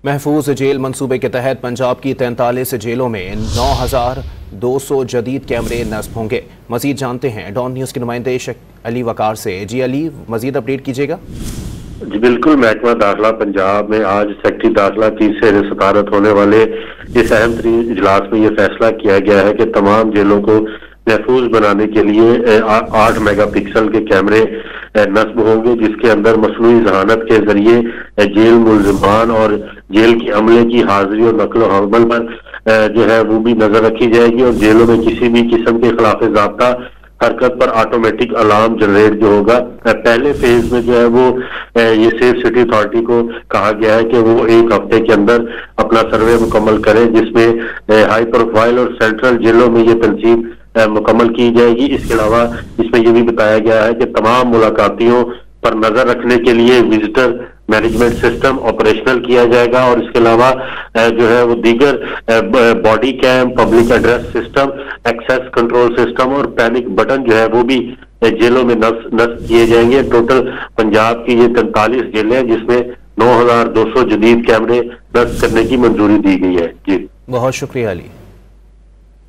महफूज जेल मंसूबे के तहत पंजाब की 43 जेलों में 9,200 जदीद कैमरे नस्ब होंगे। मजीद जानते हैं डॉन न्यूज़ के नुमाइंदे अली वकार से। जी अली, मजीद अपडेट कीजिएगा। जी बिल्कुल, महकमा दाखिला पंजाब में आज सेक्रेटरी दाखिला की ज़ेर सदारत होने वाले इस अहम तरीन इजलास में यह फैसला किया गया है कि तमाम जेलों को महफूज बनाने के लिए 8 मेगापिक्सल के कैमरे नस्ब होंगे, जिसके अंदर मसनूई जहानत के जरिए जेल मुल्जिमान और जेल की अमले की हाजिरी और नकल अमल पर जो है वो भी नजर रखी जाएगी और जेलों में किसी भी किस्म के खिलाफ ज़ाब्ता हरकत पर ऑटोमेटिक अलार्म जनरेट जो होगा। पहले फेज में जो है वो ये सेफ सिटी अथॉरिटी को कहा गया है कि वो 1 हफ्ते के अंदर अपना सर्वे मुकम्मल करें, जिसमें हाई प्रोफाइल और सेंट्रल जेलों में ये तंसीब मुकम्मल की जाएगी। इसके अलावा इसमें यह भी बताया गया है कि तमाम मुलाकातियों पर नजर रखने के लिए विजिटर मैनेजमेंट सिस्टम ऑपरेशनल किया जाएगा और इसके अलावा जो है वो दीगर body cam, public address system, access control system और पैनिक बटन जो है वो भी जेलों में नस्ब किए जाएंगे। टोटल पंजाब की ये 43 जेलें हैं, जिसमें 9,200 जदीद कैमरे नस्ब करने की मंजूरी दी गई है। जी बहुत शुक्रिया अली।